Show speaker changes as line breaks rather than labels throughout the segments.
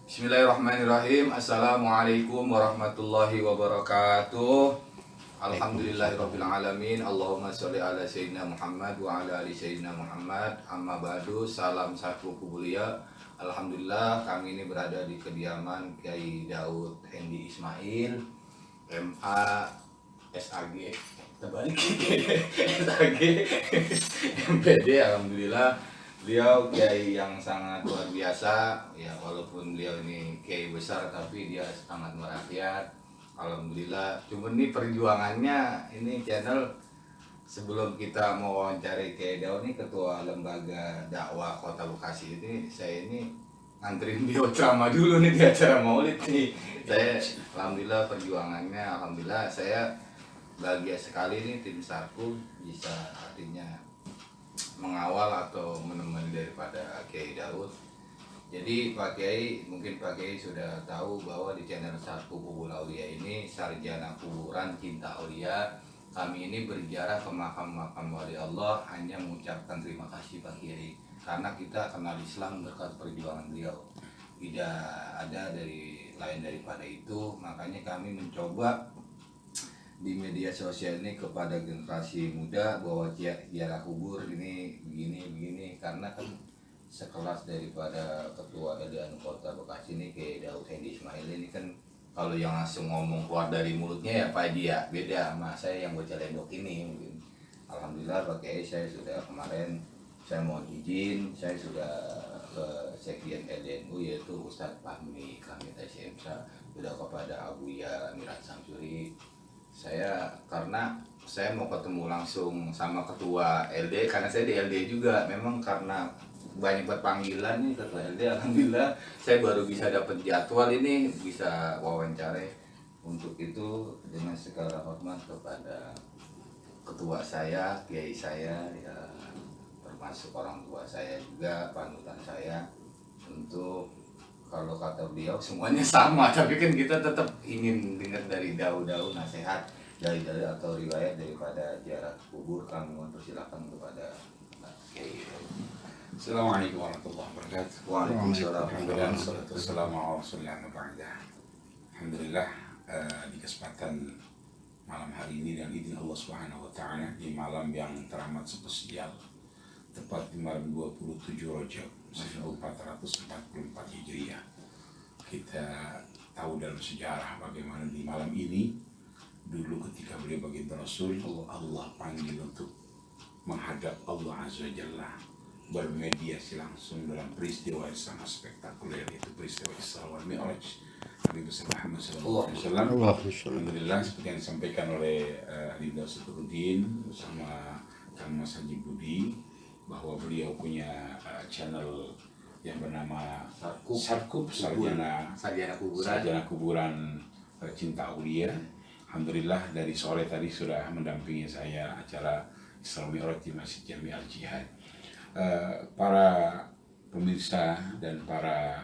Bismillahirrahmanirrahim. Assalamualaikum warahmatullahi wabarakatuh. Alhamdulillahirabbil alamin. Allahumma sholli ala sayyidina Muhammad wa ala ali sayyidina Muhammad. Amma ba'du. Salam satu kubulia. Alhamdulillah kami ini berada di kediaman Kiai Daud Hendi Ismail, MA SAG terbalik SAG MPD. Alhamdulillah beliau kiai yang sangat luar biasa ya, walaupun beliau ini kiai besar tapi dia sangat merakyat. Alhamdulillah. Cuma ini perjuangannya, ini channel sebelum kita mau wawancari Kiai Daud ini, ketua lembaga dakwah Kota Bekasi ini, saya ini nganterin dia ceramah dulu nih di acara Maulid nih. Saya alhamdulillah perjuangannya, alhamdulillah saya bahagia sekali nih tim Sarku bisa artinya mengawal atau menemani daripada Kiai Daud. Jadi Pak Kiai, mungkin Pak Kiai sudah tahu bahwa di channel Sarku Kubur Aulia ini, Sarjana Kuburan Cinta Aulia, kami ini berziarah ke makam-makam wali Allah hanya mengucapkan terima kasih Pak Kiai, karena kita kenal Islam berkat perjuangan beliau. Tidak ada dari lain daripada itu, makanya kami mencoba di media sosial ini kepada generasi muda bahwa ziarah kubur ini begini, karena kan sekelas daripada ketua LDN Kota Bekasi ini Kiai Daud Hendi Ismail ini kan, kalau yang langsung ngomong keluar dari mulutnya ya Pak Haji ya, beda sama saya yang baca lendok ini mungkin. Alhamdulillah Pak Kiai, saya sudah kemarin, saya mau izin, saya sudah ke Sekjen LDNU yaitu Ustadz Fahmi Kamit SMSA, sudah kepada Abuya Mirat Samsuri. Saya karena saya mau ketemu langsung sama ketua LD, karena saya di LD juga, memang karena banyak panggilan nih ketua LD. Alhamdulillah saya baru bisa dapat jadwal ini, bisa wawancara. Untuk itu dengan segala hormat kepada ketua saya, kiai saya ya, termasuk orang tua saya juga, panutan saya, untuk kalau kata beliau semuanya sama, tapi kan kita tetap ingin dengar dari daun-daun nasihat dari atau riwayat daripada ziarah kubur. Kami mempersilahkan kepada Kiai.
Assalamualaikum warahmatullahi wabarakatuh.
Waalaikumsalam.
Alhamdulillah, di kesempatan malam hari ini dan izin Allah Subhanahu wa taala, di malam yang teramat spesial, tepat di malam 27 Rajab 1444 Hijriah. Kita tahu dalam sejarah bagaimana di malam ini dulu ketika beliau baginda Rasul, Allah panggil untuk menghadap Allah Azza wa Jalla, bermediasi langsung dalam peristiwa yang sangat spektakuler, yaitu peristiwa Isra wal Mi'raj Nabi Muhammad SAW. Alhamdulillah, seperti yang disampaikan oleh Adinda Sutruddin bersama Kang Mas Haji Budi, bahwa beliau punya channel yang bernama Sarkup, Sarjana Kuburan Cinta Aulia. Alhamdulillah dari sore tadi sudah mendampingi saya acara Isra Mi'raj di Masjid Jami Al Jihad. Para pemirsa dan para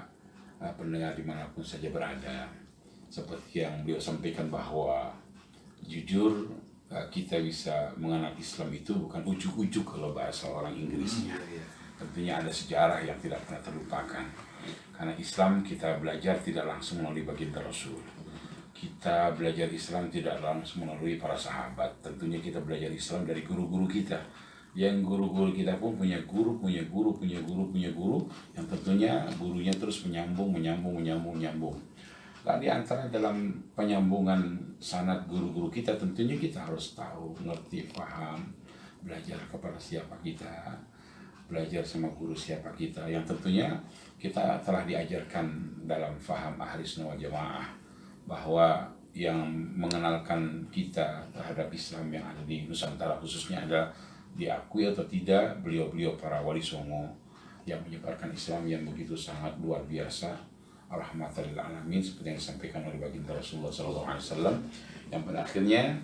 pendengar dimanapun saja berada, seperti yang beliau sampaikan bahwa jujur kita bisa mengenal Islam itu bukan ujuk-ujuk kalau bahasa orang Inggrisnya. Tentunya ada sejarah yang tidak pernah terlupakan, karena Islam kita belajar tidak langsung melalui baginda Rasul. Kita belajar Islam tidak langsung melalui para sahabat. Tentunya kita belajar Islam dari guru-guru kita, yang guru-guru kita pun punya guru, yang tentunya gurunya terus menyambung. Nah, di antara dalam penyambungan sanad guru-guru kita, tentunya kita harus tahu, ngerti, paham, belajar kepada siapa kita, belajar sama guru siapa kita, yang tentunya kita telah diajarkan dalam faham Ahli Sunnah wal Jamaah, bahwa yang mengenalkan kita terhadap Islam yang ada di Nusantara khususnya adalah diakui atau tidak beliau-beliau para wali songo yang menyebarkan Islam yang begitu sangat luar biasa, rahmatan lil alamin, seperti yang disampaikan oleh baginda Rasulullah SAW, yang pada akhirnya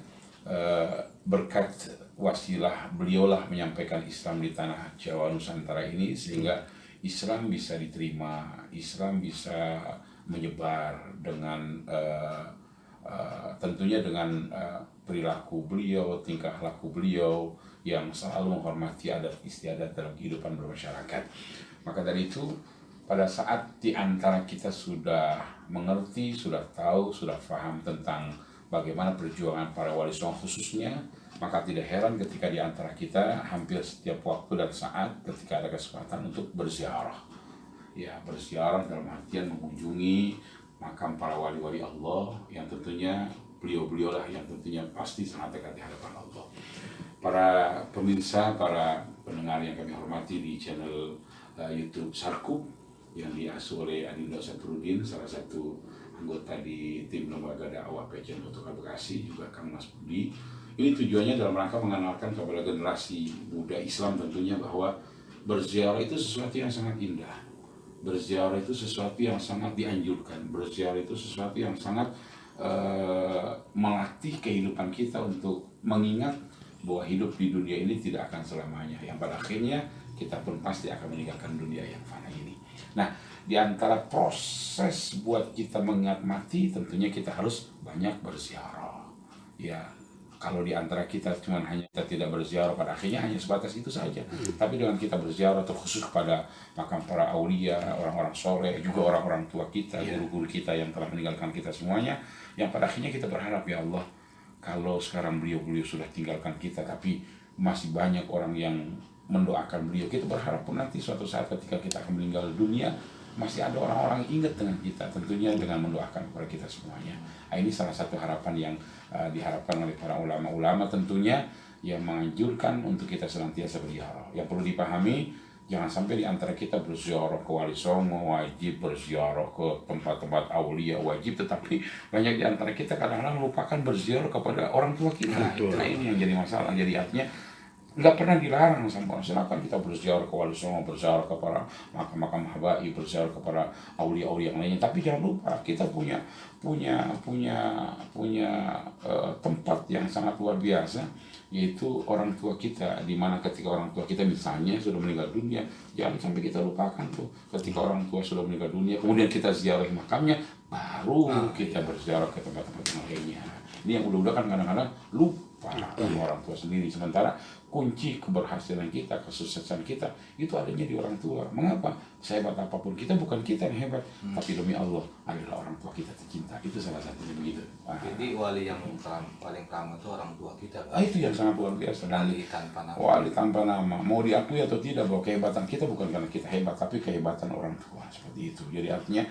berkat wasilah beliaulah menyampaikan Islam di tanah Jawa Nusantara ini, sehingga Islam bisa diterima, Islam bisa menyebar dengan tentunya dengan perilaku beliau, tingkah laku beliau yang selalu menghormati adat istiadat dalam kehidupan bermasyarakat. Maka dari itu pada saat di antara kita sudah mengerti, sudah tahu, sudah paham tentang bagaimana perjuangan para wali songo khususnya, maka tidak heran ketika di antara kita hampir setiap waktu dan saat ketika ada kesempatan untuk berziarah. Ya, berziarah dalam artian mengunjungi makam para wali-wali Allah yang tentunya beliau-beliau lah yang tentunya pasti sangat dekat di hadapan Allah. Para pemirsa, para pendengar yang kami hormati di channel YouTube Sarkup yang diasuh oleh Adinda Satrudin, salah satu anggota di tim lembaga dakwah PCN Kota Bekasi, juga Kang Mas Budi. Ini tujuannya dalam rangka mengenalkan kepada generasi muda Islam tentunya bahwa berziarah itu sesuatu yang sangat indah. Berziarah itu sesuatu yang sangat dianjurkan. Berziarah itu sesuatu yang sangat melatih kehidupan kita untuk mengingat bahwa hidup di dunia ini tidak akan selamanya. Yang pada akhirnya kita pun pasti akan meninggalkan dunia yang fana ini. Nah, di antara proses buat kita mengingat mati, tentunya kita harus banyak berziarah. Ya, kalau di antara kita cuma hanya kita tidak berziarah, pada akhirnya hanya sebatas itu saja. Tapi dengan kita berziarah terkhusus kepada makam para aulia, orang-orang soleh, juga orang-orang tua kita, guru-guru kita yang telah meninggalkan kita semuanya, yang pada akhirnya kita berharap, ya Allah, kalau sekarang beliau-beliau sudah tinggalkan kita, tapi masih banyak orang yang mendoakan beliau, kita berharap pun nanti suatu saat ketika kita akan meninggal dunia, masih ada orang-orang ingat dengan kita, tentunya dengan mendoakan kepada kita semuanya. Nah, ini salah satu harapan yang diharapkan oleh para ulama-ulama tentunya, yang menganjurkan untuk kita senantiasa berziarah. Yang perlu dipahami, jangan sampai di antara kita berziarah ke Wali Songo, wajib berziarah ke tempat-tempat aulia, wajib, tetapi banyak di antara kita kadang-kadang melupakan berziarah kepada orang tua kita. Nah, ini yang jadi masalah. Jadi artinya nggak pernah dilarang sama orang. Silakan kita berziarah ke Wali Songo, berziarah kepada makam-makam habaib, berziarah kepada aulia-aulia yang lainnya. Tapi jangan lupa kita punya tempat yang sangat luar biasa, yaitu orang tua kita. Di mana ketika orang tua kita misalnya sudah meninggal dunia, jangan sampai kita lupakan tuh. Ketika orang tua sudah meninggal dunia, kemudian kita ziarah makamnya, baru kita berziarah ke tempat-tempat yang lainnya. Ini yang udah kan kadang-kadang lupa sama orang tua sendiri. Sementara kunci keberhasilan kita, kesuksesan kita itu adanya di orang tua. Mengapa? Sehebat apapun kita, bukan kita yang hebat, tapi demi Allah adalah orang tua kita tercinta. Itu salah satunya begitu.
Jadi wali yang paling pertama itu orang tua kita.
Itu yang sangat luar biasa.
Wali tanpa nama.
Wali tanpa nama. Mau diakui atau tidak bahwa kehebatan kita bukan karena kita hebat, tapi kehebatan orang tua, seperti itu. Jadi artinya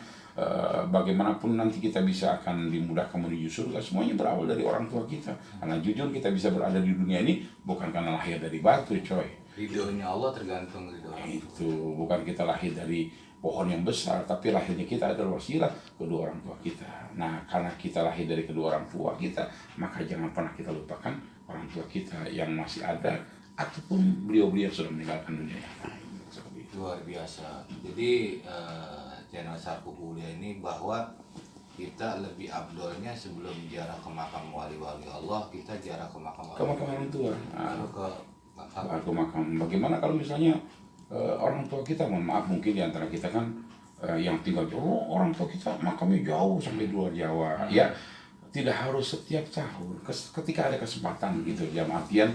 bagaimanapun nanti kita bisa akan dimudahkan menuju surga, semuanya berawal dari orang tua kita. Karena jujur kita bisa berada di dunia ini bukan karena lahir dari batu, coy.
Ridhonya Allah tergantung ridho.
Itu bukan kita lahir dari pohon yang besar, tapi lahirnya kita adalah wasilah kedua orang tua kita. Nah, karena kita lahir dari kedua orang tua kita, maka jangan pernah kita lupakan orang tua kita yang masih ada ataupun beliau-beliau sudah meninggalkan dunia yang lain.
Luar biasa. Jadi channel Sarkup Kuliah ini bahwa kita lebih abdolnya sebelum ziarah ke makam wali-wali Allah, kita ziarah ke makam
orang tua.
Ke
makam. Bagaimana kalau misalnya orang tua kita, mohon maaf mungkin di antara kita kan yang tinggal jauh, orang tua kita makamnya jauh sampai luar Jawa. Ya, tidak harus setiap tahun. Ketika ada kesempatan gitu, dalam artian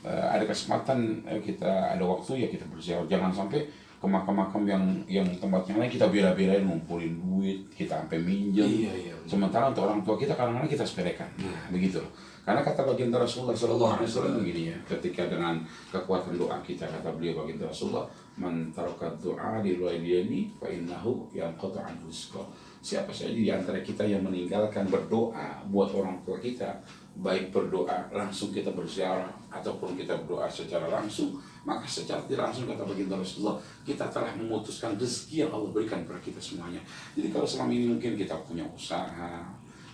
ada kesempatan kita ada waktu ya kita berziarah. Jangan sampai ke makam-makam yang tempatnya lain kita bela-belain ngumpulin duit, kita sampai minjem. Sementara untuk orang tua kita kadang-kadang kita sepelekan. Begitu. Karena kata baginda Rasulullah SAW begini ya, ketika dengan kekuatan doa kita, kata beliau baginda Rasulullah, man taraka du'a li walidayni fa innahu yanqatu anhu rizqah. Siapa saja di antara kita yang meninggalkan berdoa buat orang tua kita, baik berdoa langsung kita berziarah ataupun kita berdoa secara langsung, maka secara tidak langsung kata baginda Rasulullah, kita telah memutuskan rezeki yang Allah berikan kepada kita semuanya. Jadi kalau selama ini mungkin kita punya usaha,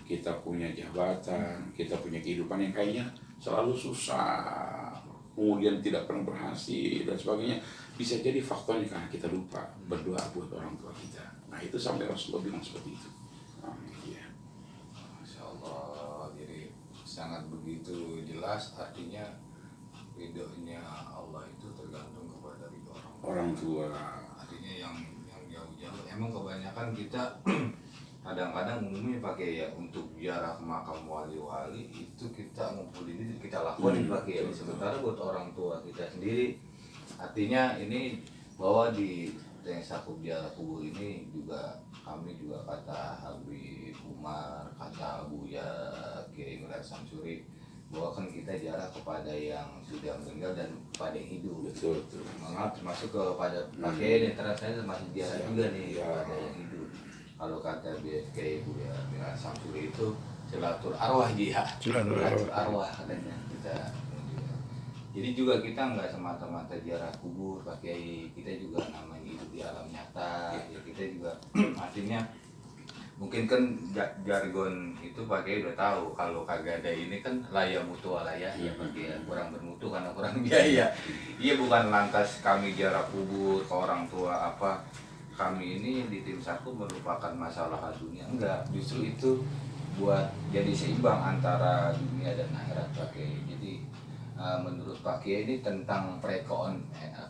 kita punya jabatan, kita punya kehidupan yang kayaknya selalu susah, kemudian tidak pernah berhasil dan sebagainya, bisa jadi faktornya karena kita lupa berdoa buat orang tua kita. Nah, itu sampai Rasulullah bilang seperti itu.
Masya Allah, jadi sangat begitu jelas, artinya ridhonya Allah itu tergantung kepada ridho
orang tua.
Artinya yang jauh-jauh, emang kebanyakan kita kadang-kadang umumnya pakai ya untuk ziarah ke makam wali-wali itu kita ngumpulin itu kita lakukan pakai ya. Sementara buat orang tua kita sendiri, artinya ini bahwa di yang sakup ziarah kubur ini juga kami juga kata Habib Umar, kata Buya Kiai Mulya Samsuri, bahwa kan kita ziarah kepada yang sudah meninggal dan kepada yang hidup.
Betul, betul.
Termasuk kepada pakai dan terasa termasuk ziarah juga nih kepada yang hidup. Kalau kata Kiai Buya Mulya Samsuri itu silatul arwah dia, silatul arwah katanya kita. Jadi juga kita nggak semata-mata ziarah kubur pakai, kita juga namanya hidup di alam nyata. Ya kita juga artinya mungkin kan jargon itu pakai udah tahu kalau kagak ada ini kan laya mutu alaya ya pakai kurang bermutu karena kurang biaya. Iya bukan lantas kami ziarah kubur ke orang tua apa kami ini di tim Saku merupakan masalah dunia, enggak, justru itu buat jadi seimbang antara dunia dan akhirat pakai. Jadi menurut Pak Kiai ini tentang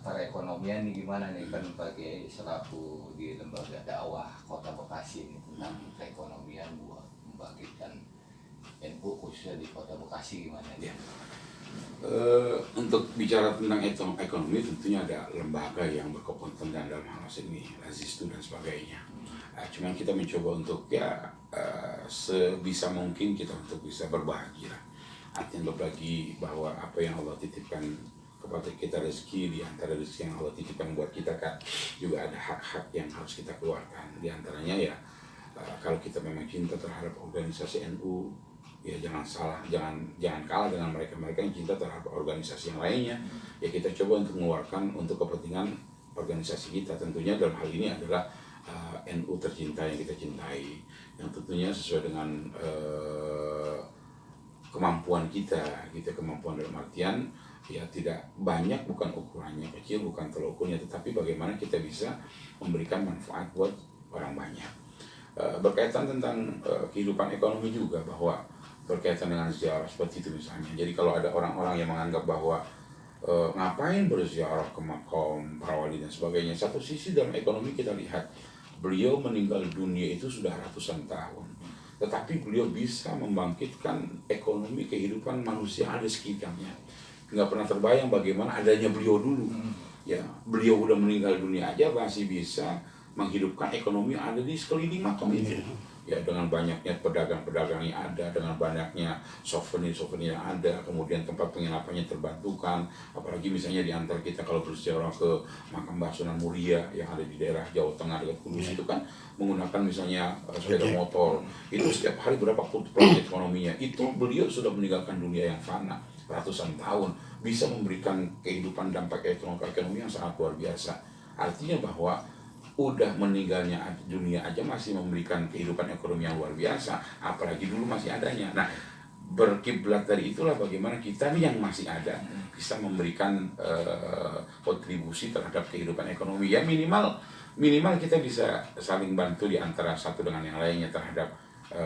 perekonomian nih gimana nih kan Pak Kiai selaku di lembaga dakwah Kota Bekasi ini tentang perekonomian buat membangkitkan NU khususnya di Kota Bekasi gimana dia?
Untuk bicara tentang ekonomi tentunya ada lembaga yang berkompeten dalam hal ini, Lazistu dan sebagainya. Cuman kita mencoba untuk sebisa mungkin kita untuk bisa berbagi lah. Artinya berbagi bahwa apa yang Allah titipkan kepada kita rezeki, di antara rezeki yang Allah titipkan buat kita kan juga ada hak-hak yang harus kita keluarkan. Di antaranya ya kalau kita memang cinta terhadap organisasi NU, ya jangan kalah dengan mereka yang cinta terhadap organisasi yang lainnya. Ya kita coba untuk mengeluarkan untuk kepentingan organisasi kita. Tentunya dalam hal ini adalah NU tercinta yang kita cintai, yang tentunya sesuai dengan kemampuan kita, kemampuan dalam artian ya tidak banyak, bukan ukurannya kecil, bukan terukurnya, tetapi bagaimana kita bisa memberikan manfaat buat orang banyak. Berkaitan tentang kehidupan ekonomi juga, bahwa berkaitan dengan ziarah seperti itu misalnya. Jadi kalau ada orang-orang yang menganggap bahwa ngapain berziarah ke makam para wali dan sebagainya, satu sisi dalam ekonomi kita lihat beliau meninggal dunia itu sudah ratusan tahun, tetapi beliau bisa membangkitkan ekonomi kehidupan manusia ada sekitarnya. Nggak pernah terbayang bagaimana adanya beliau dulu. Ya, beliau udah meninggal dunia aja masih bisa menghidupkan ekonomi yang ada di sekeliling makam itu. Ya, dengan banyaknya pedagang-pedagang yang ada, dengan banyaknya souvenir-souvenir yang ada, kemudian tempat penginapannya terbantukan. Apalagi misalnya di antar kita kalau berziarah ke makam Mbah Sunan Muria yang ada di daerah Jawa Tengah dekat Kudus itu kan menggunakan misalnya sepeda motor. Itu setiap hari berapa proyek ekonominya. Itu beliau sudah meninggalkan dunia yang fana ratusan tahun, bisa memberikan kehidupan dampak ekonomi yang sangat luar biasa. Artinya bahwa udah meninggalnya dunia aja masih memberikan kehidupan ekonomi yang luar biasa, apalagi dulu masih adanya. Nah, berkiblat dari itulah bagaimana kita nih yang masih ada bisa memberikan kontribusi terhadap kehidupan ekonomi. Ya minimal kita bisa saling bantu di antara satu dengan yang lainnya terhadap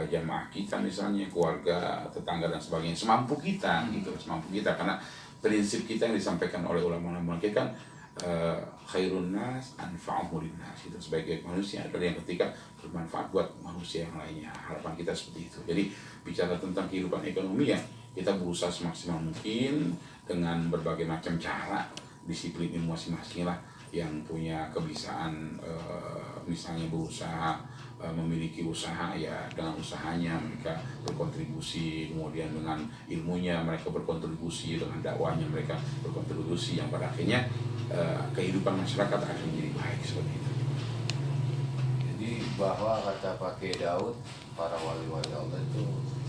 jamaah kita misalnya, keluarga, tetangga dan sebagainya, semampu kita gitu, semampu kita, karena prinsip kita yang disampaikan oleh ulama-ulama kita kan khairun nas anfa'uhum linnas, itu sebagai manusia adalah yang ketika bermanfaat buat manusia yang lainnya. Harapan kita seperti itu. Jadi bicara tentang kehidupan ekonomi ya kita berusaha semaksimal mungkin dengan berbagai macam cara, disiplin ilmu masing-masing lah yang punya kebiasaan misalnya berusaha memiliki usaha, ya dengan usahanya mereka berkontribusi, kemudian dengan ilmunya mereka berkontribusi, dengan dakwahnya mereka berkontribusi, yang pada akhirnya kehidupan masyarakat akan menjadi baik seperti itu.
Jadi bahwa kata Pak Kiai Daud, para wali-wali Allah itu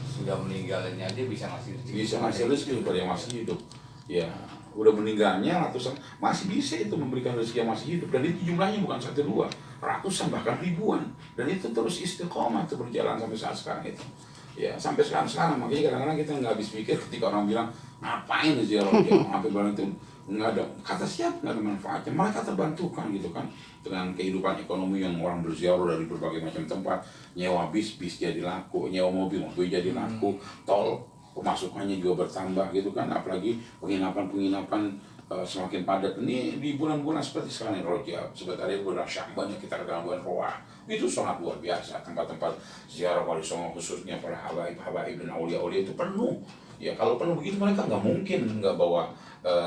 sudah meninggalnya dia bisa ngasih rezeki.
Bisa ngasih rezeki kepada yang masih hidup. Ya, udah meninggalnya ratusan masih bisa itu memberikan rezeki yang masih hidup, dan itu jumlahnya bukan satu dua, ratusan bahkan ribuan, dan itu terus istiqomah itu berjalan sampai saat sekarang itu. Ya sampai sekarang makanya kadang-kadang kita nggak habis pikir ketika orang bilang ngapain ziarah sampai bulan itu nggak ada, kata siapa nggak ada manfaatnya, mereka terbantukan gitu kan dengan kehidupan ekonomi yang orang berziarah dari berbagai macam tempat, nyewa bis jadi laku, nyewa mobil jadi laku, tol pemasukannya juga bertambah gitu kan, apalagi penginapan semakin padat. Ini di bulan-bulan seperti sekarang Rojab, sebenarnya bulan Sya'ban kita dalam bulan Roah, itu sangat luar biasa. Tempat-tempat ziarah wali songo khususnya para habaib dan aulia-aulia itu penuh. Ya kalaupun begitu mereka nggak mungkin nggak bawa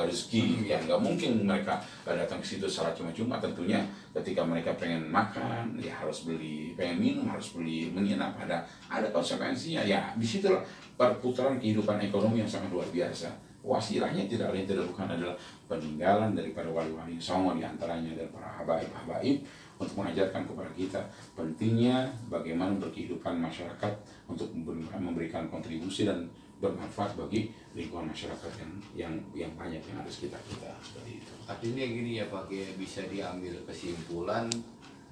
rezeki, ya nggak mungkin mereka datang ke situ secara cuma-cuma. Tentunya ketika mereka pengen makan ya harus beli, pengen minum harus beli, menginap ada konsekuensinya. Ya disitulah perputaran kehidupan ekonomi yang sangat luar biasa. Wasilahnya tidak lain tidak bukan adalah peninggalan daripada wali-wali songo, diantaranya dari para habaib untuk mengajarkan kepada kita pentingnya bagaimana berkehidupan masyarakat untuk memberikan kontribusi dan bermanfaat bagi lingkungan masyarakat yang banyak yang ada sekitar kita, seperti itu.
Artinya gini ya Pak, ya bisa diambil kesimpulan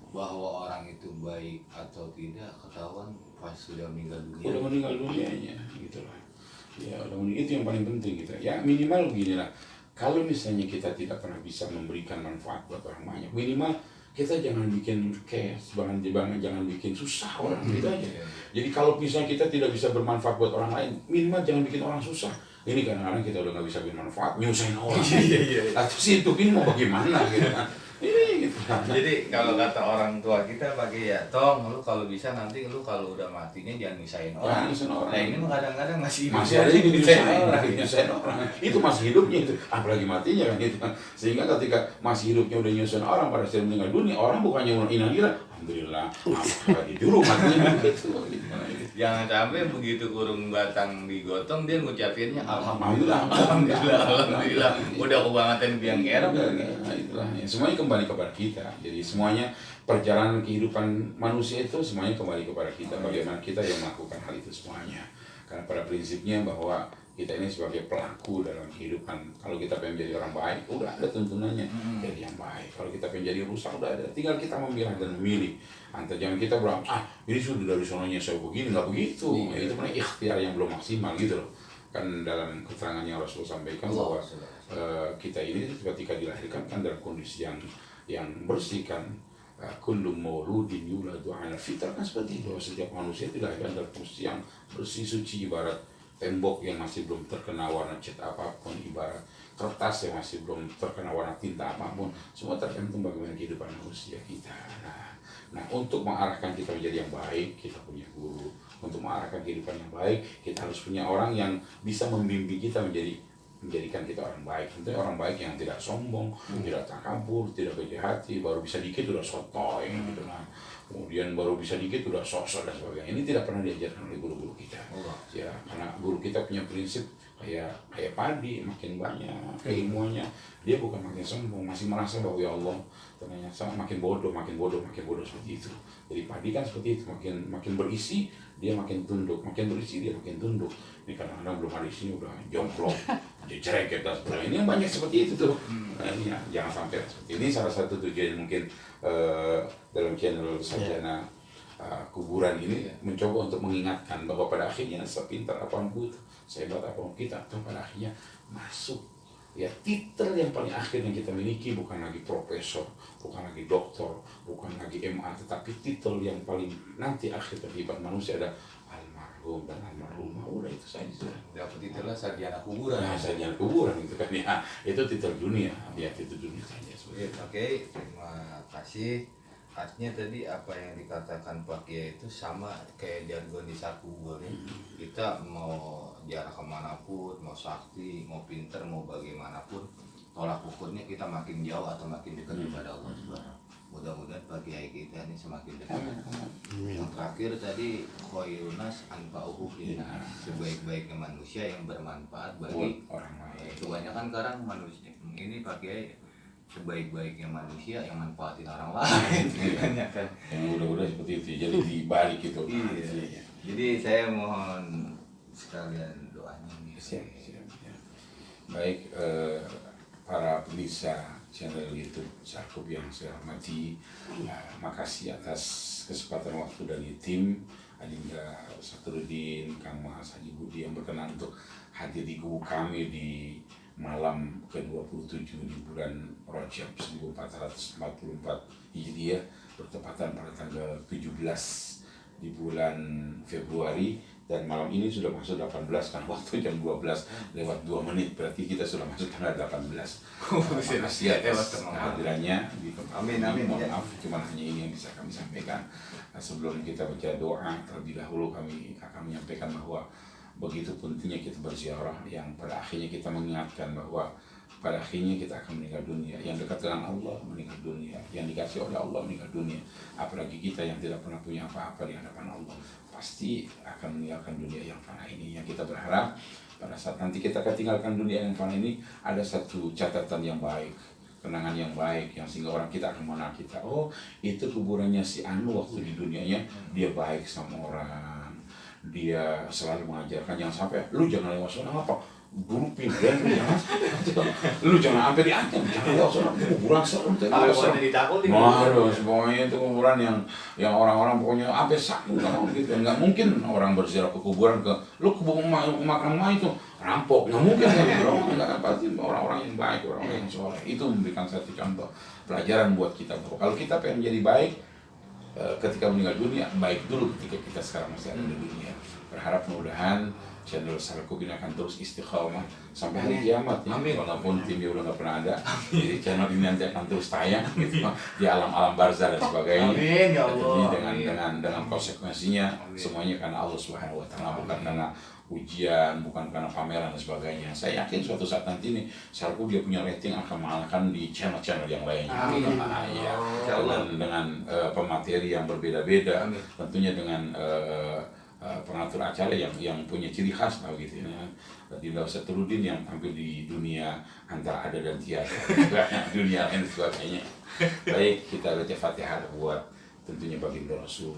bahwa orang itu baik atau tidak ketahuan pas sudah meninggal dunia.
Udah meninggal dunianya, gitu lah. Ya, itu yang paling penting kita. Ya minimal beginilah. Kalau misalnya kita tidak pernah bisa memberikan manfaat buat orang banyak, minimal kita jangan bikin cash, jangan bikin susah orang, gitu aja. Jadi kalau misalnya kita tidak bisa bermanfaat buat orang lain, minimal jangan bikin orang susah. Ini kadang-kadang kita udah nggak bisa bikin manfaat, nyusahin orang. Atau sih itu ini mau bagaimana gitu kan? Ini gitu.
Jadi kalau kata orang tua kita pakai ya, Tong, lu kalau bisa nanti lu kalau udah matinya jangan misahin orang. Nah ini mah kadang-kadang masih
ada yang nyusahin orang. Itu masih hidupnya itu, apalagi matinya kan itu. Sehingga ketika masih hidupnya udah nyusahin orang pada saat meninggal dunia, orang bukannya inalillah, alhamdulillah, lagi di rumah gitu.
Jangan sampai begitu kurung batang digotong dia ngucapinnya
alhamdulillah.
Udah kebangetan biang kerok.
Nah, itulah ya. Semuanya kembali kepada kita. Jadi semuanya perjalanan kehidupan manusia itu semuanya kembali kepada kita. Bagaimana kita yang melakukan hal itu semuanya. Karena pada prinsipnya bahwa kita ini sebagai pelaku dalam kehidupan. Kalau kita pengen jadi orang baik, udah ada tuntunannya jadi yang baik. Kalau kita pengen jadi rusak, udah ada. Tinggal kita memilah dan memilih. Jangan kita bilang, ini sudah dari sononya saya begini, nggak begitu. Itu kan ikhtiar yang belum maksimal gitu loh. Kan dalam keterangan yang Rasul sampaikan bahwa kita ini ketika dilahirkan kan dalam kondisi yang bersih kan. Kullu mauludin yuladu ala fitrah, kan seperti itu. Setiap manusia dilahirkan dalam kondisi yang bersih suci, ibarat tembok yang masih belum terkena warna cat apapun, ibarat kertas yang masih belum terkena warna tinta apapun. Semua tergantung bagaimana kehidupan manusia kita. Nah, untuk mengarahkan kita menjadi yang baik, kita punya guru. Untuk mengarahkan kehidupan yang baik, kita harus punya orang yang bisa membimbing kita menjadikan kita orang baik. Tentu orang baik yang tidak sombong, tidak takabur, tidak kecil hati, baru bisa dikit udah sotoy gitu lah. Kemudian baru bisa dikit udah sosok dan sebagainya. Ini tidak pernah diajarkan oleh guru-guru kita. Ya, karena guru kita punya prinsip kayak padi, makin banyak keilmuannya, dia bukan makin sombong, masih merasa bahwa ya Allah ternyata makin bodoh seperti itu. Jadi padi kan seperti itu, makin berisi dia makin tunduk, makin berisi dia makin tunduk. Ini kadang-kadang belum ada isinya udah jongklok, cereket dan sebagainya. Ini yang banyak seperti itu tuh. Nah, ini jangan sampai seperti ini. Salah satu tujuan mungkin dalam channel Sarjana Kuburan ini mencoba untuk mengingatkan bahwa pada akhirnya sepintar apapun, sehebat apapun kita, atau pada akhirnya masuk ya titel yang paling akhir yang kita miliki bukan lagi profesor, bukan lagi doktor, bukan lagi MA, tetapi titel yang paling nanti akhir terlibat manusia ada almarhum dan almarhumah. Udah itu saja sudah.
Dapat titelnya sarjana kuburan.
Nah, sarjana kuburan itu kan ya, itu titel dunia, dia titel dunia saja.
Oke, terima kasih. Artinya tadi apa yang dikatakan Pak Kiai itu sama kayak jargon di Sakubur ya. Kita mau jarak kemanapun, mau sakti, mau pinter, mau bagaimanapun, tolak ukurnya kita makin jauh atau makin dekat kepada Allah Subhanahu. Mudah-mudahan Pak Kiai kita ini semakin dekat. Yang terakhir tadi khoirunas anfa'uhu linnas, sebaik-baiknya manusia yang bermanfaat bagi orang lain. Kebanyakan sekarang manusia ini Pak Kiai sebaik-baiknya manusia yang manfaatin orang lain.
Kan yang udah seperti itu, jadi dibalik itu.
Iya. Jadi saya mohon sekalian doanya nih.
Siap. Baik, para pemirsa channel YouTube Sakub yang saya hormati, makasih atas kesempatan waktu dari tim Adinda Satrudin, Kang Mas Haji Budi yang berkenan untuk hadir di kubu kami di malam ke-27 di bulan Rajab 1444 Hijriah, bertepatan pada tanggal 17 di bulan Februari, dan malam ini sudah masuk 18 kan, waktu jam 12:02, berarti kita sudah masuk tanggal 18. Makasih atas kehadirannya di tempat ini. Mohon maaf, cuma hanya ini yang bisa kami sampaikan. Sebelum kita baca doa, terlebih dahulu kami akan menyampaikan bahwa begitu pentingnya kita berziarah, yang pada akhirnya kita mengingatkan bahwa pada akhirnya kita akan meninggal dunia. Yang dekat dengan Allah meninggal dunia, yang dikasih oleh Allah meninggal dunia. Apalagi kita yang tidak pernah punya apa-apa di hadapan Allah, pasti akan meninggalkan dunia yang fana ini. Yang kita berharap pada saat nanti kita akan tinggalkan dunia yang fana ini, ada satu catatan yang baik, kenangan yang baik, yang sehingga orang kita akan mengenal kita. Oh, itu kuburannya si Anu waktu di dunianya, dia baik sama orang, dia selalu mengajarkan. Jangan sampai lu jangan lewat sana apa guru pilihan lu jangan sampai diancam, jangan lewat sana kuburan serem tuh. Waduh, semuanya itu kuburan yang orang-orang pokoknya sampai sakit gitu. Nggak mungkin orang berziarah ke kuburan ke lu ke makam itu rampok, nggak mungkin kan. Nggak, pasti orang-orang yang baik, orang-orang yang soleh. Itu memberikan satu contoh pelajaran buat kita bahwa kalau kita pengen jadi baik ketika meninggal dunia, baik dulu ketika kita sekarang masih ada di dunia. Berharap mudah-mudahan channel Sarkub ini akan terus istiqomah sampai hari kiamat ya. Walaupun timnya udah nggak pernah ada, jadi channel ini nanti akan terus tayang gitu, di alam-alam barzah dan sebagainya.
Amin ya Allah.
Dengan konsekuensinya semuanya karena Allah Subhanahu Wa Taala, bukan karena ujian, bukan karena pameran dan sebagainya. Saya yakin suatu saat nanti nih Sarkub dia punya rating akan mengalahkan di channel-channel yang lainnya. Ya, dengan pemateri yang berbeda-beda, tentunya dengan pengatur acara yang punya ciri khas lah gitu ya. Tidak usah Terudin yang tampil di dunia antara ada dan tiada, dunia lain sebagainya. Baik, kita baca Fatihah buat tentunya baginda Rasul,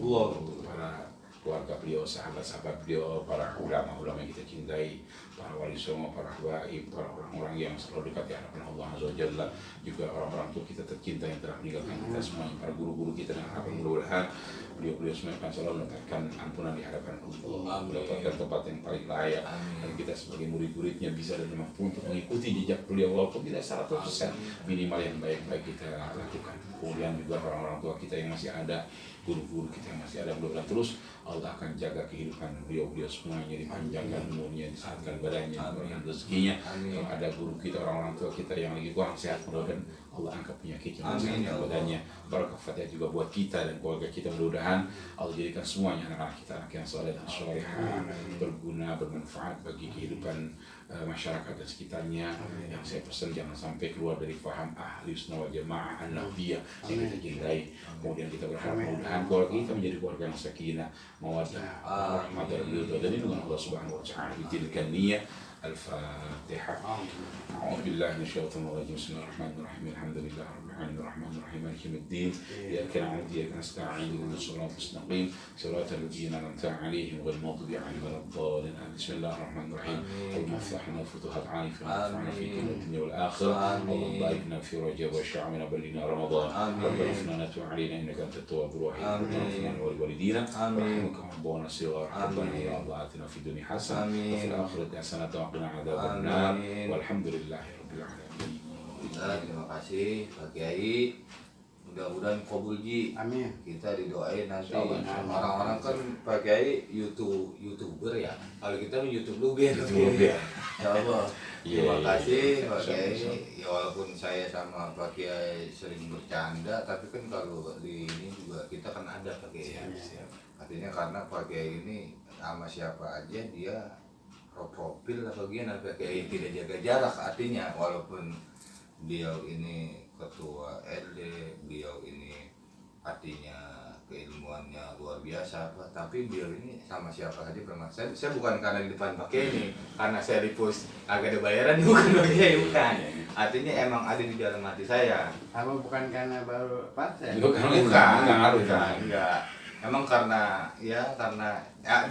para keluarga beliau, sahabat-sahabat beliau, para ulama-ulama yang kita cintai, para wali songo, para habaib, para orang-orang yang selalu dekat di hadapan Allah Azza wa Jalla, juga orang-orang tua kita tercinta yang telah meninggalkan kita semuanya, para guru-guru kita, dan harapan mudah-mudahan beliau semua akan selalu mendapatkan ampunan di hadapan Allah, mendapatkan tempat yang paling layak, dan kita sebagai murid-muridnya bisa dan mampu untuk mengikuti jejak beliau walaupun tidak 100%, minimal yang baik-baik kita lakukan. Kemudian juga orang-orang tua kita yang masih ada, guru-guru kita yang masih ada, mudah-mudahan terus Allah akan jaga kehidupan beliau semuanya, dipanjangkan umurnya, disehatkan badannya, diberikan rezekinya. Kalau ada guru kita, orang-orang tua kita yang lagi kurang sehat, mudah-mudahan Allah angkat penyakitnya, disehatkan badannya. Barakah Fatihah juga buat kita dan keluarga kita, mudah-mudahan Allah jadikan semuanya anak-anak kita anak yang soleh dan solehah, berguna, bermanfaat bagi kehidupan masyarakat dan sekitarnya. Yang saya pesan jangan sampai keluar dari faham ahli sunnah wal jamaah an-nabiyah yang kita cintai. Kemudian kita berharap mudah-mudahan keluarga kita menjadi keluarga yang sakinah, mawaddah, rahmat dan ridha dari dengan Allah Subhanahu wa taala. Bitilkan niyyah. الفاتحة. أعوذ بالله من الشيطان الرجيم. بسم الله الرحمن الرحيم. الحمد لله رب العالمين الرحمن الرحيم مالك يوم الدين. إياك نعبد وإياك نستعين اهدنا الصراط المستقيم صراط الذين أنعمت عليهم غير المغضوب عليهم ولا الضالين. بسم الله الرحمن الرحيم. اللهم افتح لنا فتوحات عارفين وانفعنا في الدنيا والآخرة. اللهم بارك لنا في رجب وشعبنا بلغنا رمضان. ربنا اغفر لنا وتب علينا إنك أنت التواب الرحيم. ربنا اغفر لنا ولوالدينا وارحمهم ربنا الصغار. ربنا آتنا في الدنيا حسنة وفي الآخرة حسنة وقنا عذاب النار. Walhamdulillahi rabbil alamin.
Terima kasih Pak Kiai. Mudah-mudahan qabul ji.
Amin.
Kita didoain nanti. Orang-orang kan Pak Kiai YouTuber ya. Kalau kita YouTube luber. Insyaallah. Terima kasih Pak Kiai. Ya walaupun saya sama Pak Kiai sering bercanda, tapi kan kalau di ini juga kita kan ada Pak Kiai. Artinya karena Pak Kiai ini sama siapa aja dia profil atau gimana, Kiai tidak jaga jarak, artinya walaupun beliau ini ketua RD, beliau ini artinya keilmuannya luar biasa, tapi beliau ini sama siapa aja pernah. Saya bukan karena di depan Pak Kiai ini, karena saya repost agak ada bayaran, bukan Pak Kiai, bukan. Artinya emang ada di dalam hati saya.
Apa bukan karena baru partai?
Bukan. Emang karena ya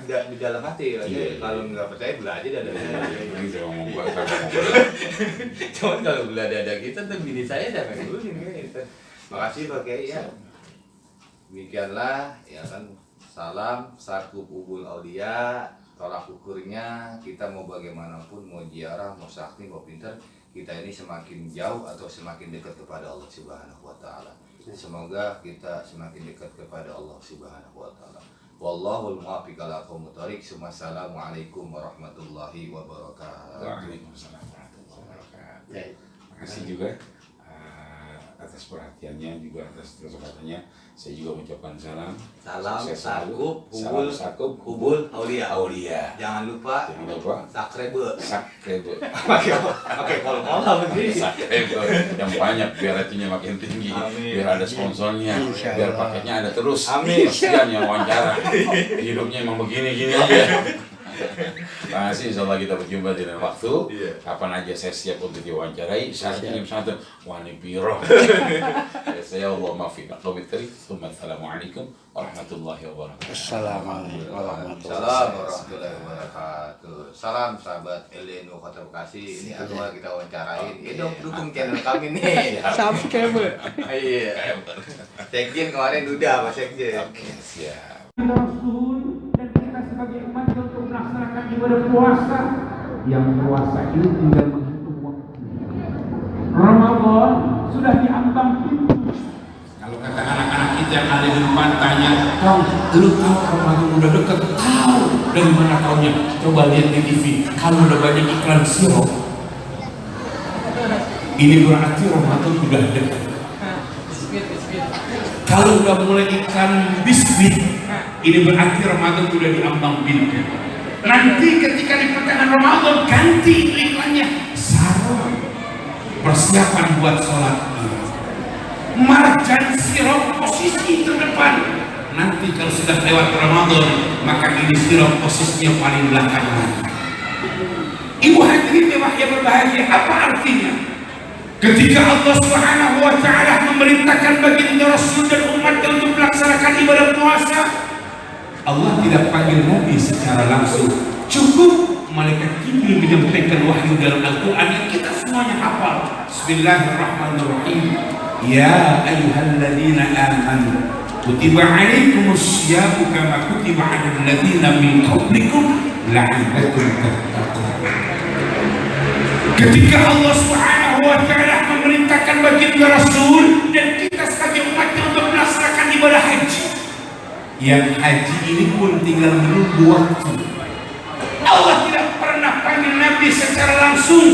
di dalam hati aja. Kalau nggak percaya belah aja dada. Cuman kalau belah dada kita tuh bini saya jangan dulu gitu. Makasih Pak Kiai ya. Demikianlah ya kan, salam Sarkub Ubul Aulia. Tolak ukurnya kita mau bagaimanapun, mau ziarah, mau sakti, mau pintar, kita ini semakin jauh atau semakin dekat kepada Allah Subhanahu wa taala. Semoga kita semakin dekat kepada Allah Subhanahu wa taala. Wallahul muwaffiq ala aqwamit thoriq. Wassalamualaikum warahmatullahi wabarakatuh.
Waalaikumsalam warahmatullahi wabarakatuh. Terima kasih juga atas perhatiannya, juga atas kesempatannya. Saya juga mengucapkan salam.
Salam
Sukses
sakup,
selalu.
hubul,
Salam sakup,
hubul, aulia.
aulia.
Jangan lupa sakrebe.
Sakrebe.
Pakai kol-kola begini.
Sakrebe yang banyak biar ratingnya makin tinggi.
Amin.
Biar ada sponsornya, biar paketnya ada terus.
Amin.
Kasihan yang wawancara. Hidupnya emang begini-gini aja. Terima kasih, insyaallah kita berjumpa di lain waktu. Kapan aja saya siap untuk diwawancarai. Syaratnya satu, wani biro. Saya Allah maafi. Assalamualaikum warahmatullahi wabarakatuh.
Assalamualaikum
warahmatullahi wabarakatuh. Salam sahabat Elenu Kota Bekasi. Ini Anwar kita wawancarain. Ini dukung channel kami nih.
Subscribe.
Iya. Sekjen kemarin udah Pak Sekjen.
Oke, siap.
Rasul dan kita sebagai umat untuk melaksanakan ibadah puasa. Yang puasa itu tinggal menghitung waktu. Ramadan sudah diambang pintu. Kalau kata anak-anak kita yang ada di depan tanya, "Kau, lu tahu Ramadan udah dekat?" Tahu. Dari mana taunya? Coba lihat di TV. Kalau udah banyak iklan sirup, ini berarti Ramadan sudah dekat. Kalau udah mulai iklan biskuit, ini berarti Ramadan sudah diambang pintu. Nanti ketika di pertengahan Ramadan ganti iklannya, sarung, persiapan buat sholat. Marjan sirup posisi terdepan. Nanti kalau sudah lewat Ramadan, maka ini sirup posisinya paling belakang. Ibu hadirin yang berbahagia, apa artinya? Ketika Allah Subhanahu wa Ta'ala memerintahkan baginda Rasul dan umatnya untuk melaksanakan ibadah puasa, Allah tidak panggil Nabi secara langsung. Cukup malaikat Jibril menyampaikan wahyu dalam Al-Quran yang kita semuanya hafal. Bismillahirrahmanirrahim. Ya ayyuhalladzina amanu kutiba alaikumus syiyamu kama kutiba alal ladzina min qablikum la'allakum tattaqun. Ketika Allah Subhanahu wa Ta'ala memerintahkan baginda Rasul dan kita sebagai umatnya untuk melaksanakan ibadah haji, yang haji ini pun tinggal menunggu waktu. Allah tidak pernah panggil Nabi secara langsung.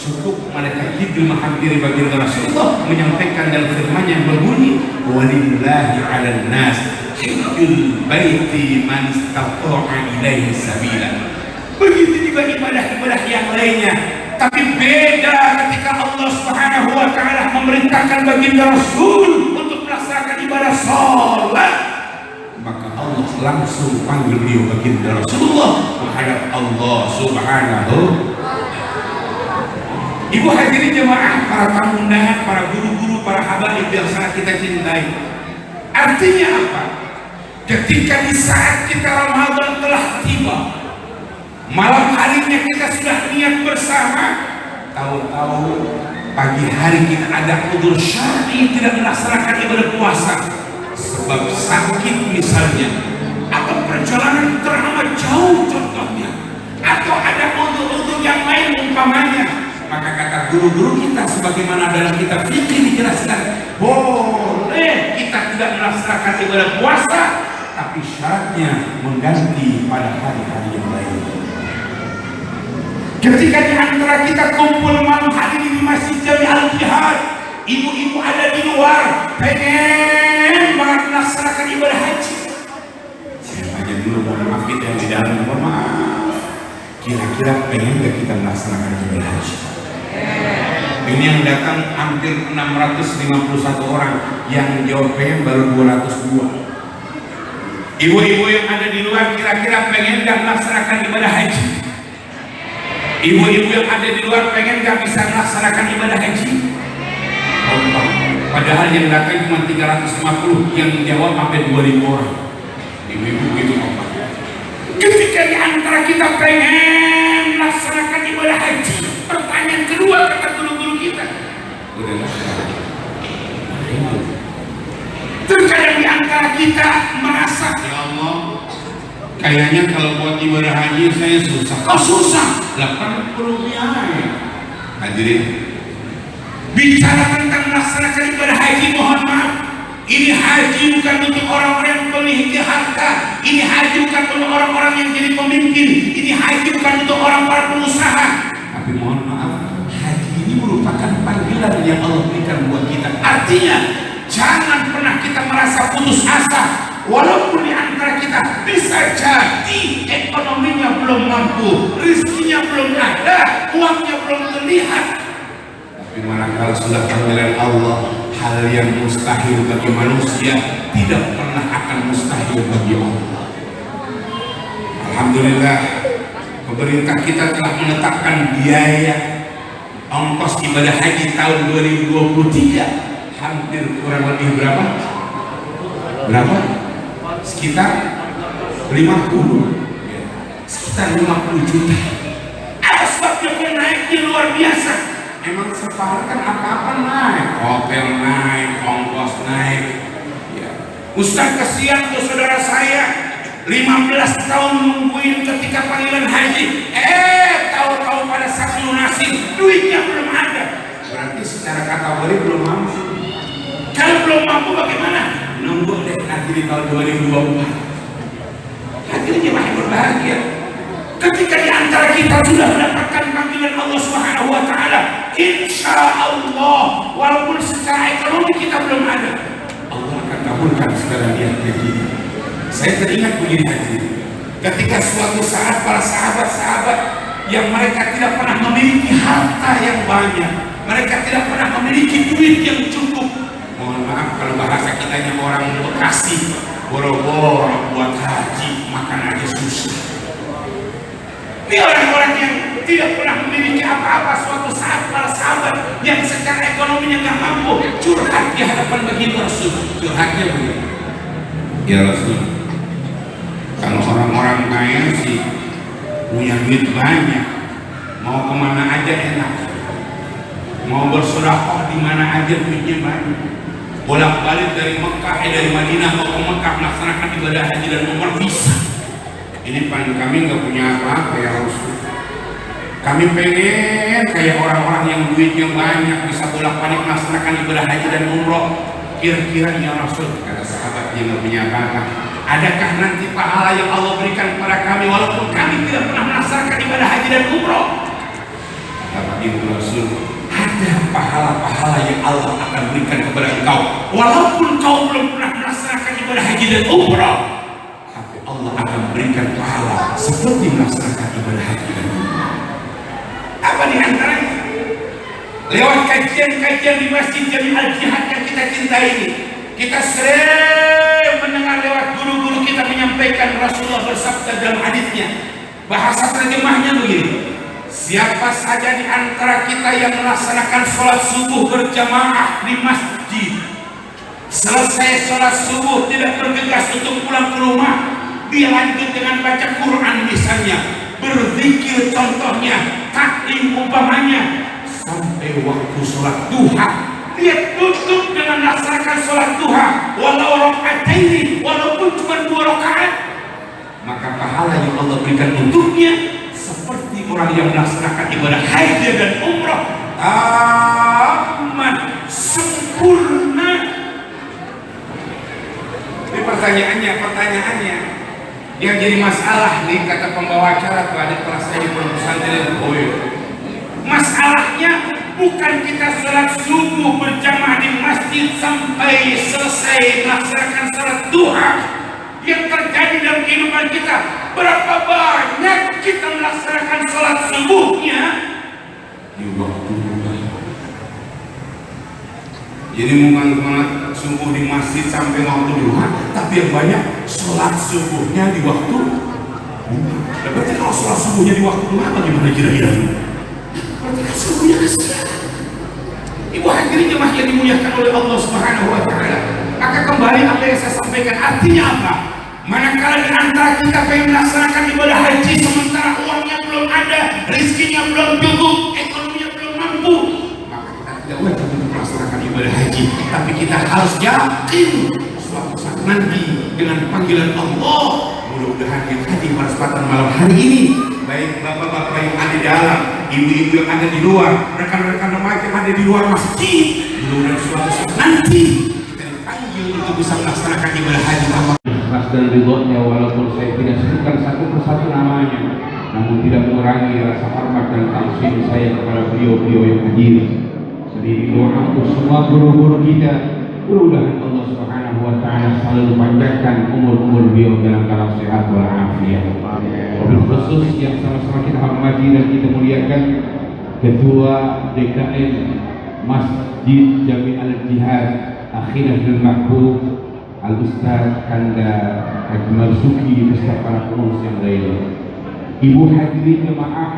Cukup malaikat Jibril menghampiri baginda Rasulullah menyampaikan dalam firman yang berbunyi, walillahi 'alan nas hajjul baiti man istata'a ilaihi sabila. Begitu juga ibadah-ibadah yang lainnya. Tapi beda ketika Allah Subhanahu wa Ta'ala memerintahkan baginda Rasul untuk melaksanakan ibadah sholat, maka Allah langsung panggil beliau baginda Rasulullah menghadap Allah Subhanahu. Ibu hadirin jemaah, para tamu undangan, para guru-guru, para habaib yang sangat kita cintai. Artinya apa? Ketika di saat kita Ramadan telah tiba, malam harinya kita sudah niat bersama, tahu-tahu pagi hari kita ada udzur syar'i tidak melaksanakan ibadah puasa sebab sakit misalnya, atau perjalanan teramat jauh contohnya, atau ada udzur-udzur yang lain umpamanya, maka kata guru-guru kita sebagaimana dalam kitab fikih dijelaskan, boleh kita tidak melaksanakan ibadah puasa, tapi syaratnya mengganti pada hari-hari yang lain. Ketika di antara kita kumpul malam hari ini di Masjid Jami Al-Jihad, ibu-ibu ada di luar pengen banget melaksanakan ibadah haji. Saya tanya dulu, mohon maaf kita yang di dalam, mohon maaf, kira-kira pengen gak kita melaksanakan ibadah haji? Ini yang datang hampir 651 orang, yang jawab pengen baru 202. Ibu-ibu yang ada di luar kira-kira pengen gak melaksanakan ibadah haji? Ibu-ibu yang ada di luar pengen gak bisa melaksanakan ibadah haji? Padahal yang datang cuma 350, yang jawab sampai 2000 orang. Ibu-ibu begitu kompak. Ketika di antara kita pengen melaksanakan ibadah haji, pertanyaan kedua kata guru-guru kita, udahlah. Terkadang di antara kita merasa, ya Allah, kayaknya kalau buat ibadah haji saya susah. Kok susah? 80 biaya. Hadirin, bicara tentang melaksanakan ibadah haji, mohon maaf, ini haji bukan untuk orang-orang yang memiliki harta, ini haji bukan untuk orang-orang yang jadi pemimpin, ini haji bukan untuk orang-orang pengusaha. Tapi mohon maaf, haji ini merupakan panggilan panggilan yang Allah berikan buat kita. Artinya jangan pernah kita merasa putus asa. Walaupun di antara kita bisa jadi ekonominya belum mampu, rezekinya belum ada, uangnya belum terlihat, tapi manakala sudah panggilan Allah, hal yang mustahil bagi manusia tidak pernah akan mustahil bagi Allah. Alhamdulillah, pemerintah kita telah menetapkan biaya ongkos ibadah haji tahun 2023 hampir kurang lebih berapa? Sekitar 50 juta. Apa sebabnya kok naiknya luar biasa? Emang separuh apa-apa naik, hotel naik, ongkos naik. Ya. Ustaz, kasihan tuh saudara saya 15 tahun nungguin ketika panggilan haji, tahu-tahu pada saat lunasi duitnya belum ada. Berarti secara kategori belum mampu. Kalau belum mampu bagaimana? Nunggu deh nanti di tahun 2024. Hadirin jemaah yang berbahagia, ketika di antara kita sudah mendapatkan panggilan Allah Subhanahu wa taala, insya Allah walaupun secara ekonomi kita belum ada, Allah akan kabulkan segala niatnya kita. Saya teringat begini hadirin, ketika suatu saat para sahabat-sahabat yang mereka tidak pernah memiliki harta yang banyak, mereka tidak pernah memiliki duit yang cukup. Mohon maaf kalau bahasa kitanya orang Bekasi, boro-boro buat haji makan aja susah. Ini orang-orang yang tidak pernah memiliki apa-apa, suatu saat para sahabat yang secara ekonominya nggak mampu curhat di hadapan baginda Rasul. Curhatnya begini, ya Rasul, kalau orang-orang kaya sih punya duit banyak, mau kemana aja enak, mau bersedekah di mana aja duitnya banyak, bolak-balik dari Mekah dari Madinah mau ke Mekah melaksanakan ibadah haji dan umrah bisa. Ini kami nggak punya apa-apa ya Rasul. Kami pengen kayak orang-orang yang duitnya banyak bisa bolak-balik melaksanakan ibadah haji dan umrah. Kira-kira ya Rasul, kata sahabat yang nggak punya apa-apa, adakah nanti pahala yang Allah berikan kepada kami walaupun kami tidak pernah melaksanakan ibadah haji dan umrah? Kata baginda Rasul, ada pahala-pahala yang Allah akan berikan kepada engkau walaupun kau belum pernah melaksanakan ibadah haji dan umrah, tapi Allah akan berikan pahala seperti melaksanakan ibadah haji dan umrah. Apa di antaranya? Lewat kajian-kajian di Masjid Jami Al-Jihad yang kita cintai ini, kita sering mendengar lewat guru-guru kita menyampaikan Rasulullah bersabda dalam hadisnya, bahasa terjemahnya begini: siapa saja di antara kita yang melaksanakan sholat subuh berjamaah di masjid, selesai sholat subuh tidak bergegas untuk pulang ke rumah, dia lanjut dengan baca Quran misalnya, berzikir contohnya, taklim umpamanya, sampai waktu sholat duha dia tutup dengan melaksanakan sholat duha walau rakaataini, walaupun cuma 2 rakaat, maka pahala yang Allah berikan untuknya seperti orang yang melaksanakan ibadah haji dan umrah aman sempurna. Ini pertanyaannya yang jadi masalah nih, kata pembawa acara tuh ada kelas saya di Pondok Pesantren Koyo. Masalahnya bukan kita sholat subuh berjamaah di masjid sampai selesai melaksanakan sholat duha. Yang terjadi dalam kehidupan kita, berapa banyak kita melaksanakan sholat subuhnya di waktu duha. Jadi bukan sholat subuh di masjid sampai waktu duha, tapi yang banyak sholat subuhnya di waktu duha. Berarti kalau sholat subuhnya di waktu duha bagaimana kira-kira? Berarti kan subuhnya kesian. Ibu hadirin jemaah yang dimuliakan oleh Allah Subhanahu wa taala. Maka kembali apa yang saya sampaikan, artinya apa? Manakala di antara kita pengen melaksanakan ibadah haji sementara uangnya belum ada, rezekinya belum cukup, ekonominya belum mampu, maka kita tidak wajib untuk melaksanakan ibadah haji. Tapi kita harus yakin suatu saat nanti dengan panggilan Allah, mudah-mudahan yang haji pada kesempatan malam hari ini, baik bapak-bapak yang ada di dalam, ibu-ibu yang ada di luar, rekan-rekan remaja yang ada di luar masjid, mudah-mudahan suatu saat nanti kita dipanggil untuk bisa melaksanakan ibadah haji ikhlas dan ridhonya, walaupun saya tidak sebutkan satu persatu namanya, namun tidak mengurangi rasa hormat dan takzim saya kepada beliau-beliau yang hadir. Jadi doa untuk semua guru-guru kita, mudah-mudahan Allah Subhanahu wa taala selalu panjangkan umur-umur beliau dalam keadaan sehat walafiat. Wabil khusus yang sama-sama kita hormati dan kita muliakan Ketua DKM Masjid Jami' Al-Jihad Akhirah dan Makbul Al-Ustaz Kanda Haji Marzuki beserta para pengurus yang lain. Ibu hadirin jemaah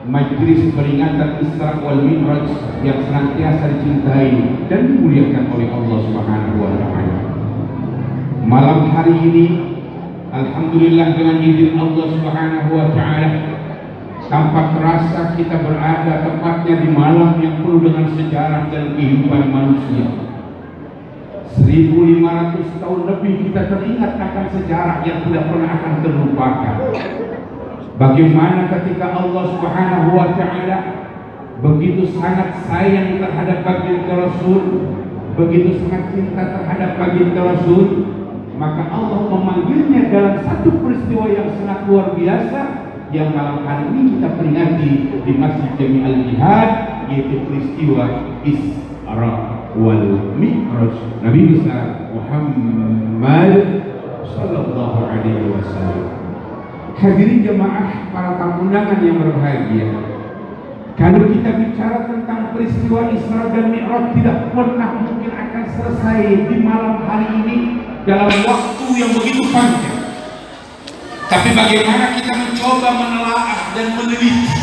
Majlis Peringatan Isra wal Mi'raj yang senantiasa dicintai dan dimuliakan oleh Allah Subhanahu wa taala. Malam hari ini alhamdulillah dengan izin Allah Subhanahu wa taala tanpa terasa kita berada tepatnya di malam yang penuh dengan sejarah dan kehidupan manusia. 1500 tahun lebih kita teringat akan sejarah yang tidak pernah akan terlupakan. Bagaimana ketika Allah Subhanahu wa taala begitu sangat sayang terhadap baginda Rasul, begitu sangat cinta terhadap baginda Rasul, maka Allah memanggilnya dalam satu peristiwa yang sangat luar biasa yang malam hari ini kita peringati di Masjid Jami' Al-Jihad, yaitu peristiwa Isra wal Mi'raj Nabi besar Muhammad sallallahu alaihi wasallam. Hadirin jemaah para tamu undangan yang berbahagia, kalau kita bicara tentang peristiwa Isra dan Mi'raj tidak pernah mungkin akan selesai di malam hari ini dalam waktu yang begitu panjang. Tapi bagaimana kita mencoba menelaah dan meneliti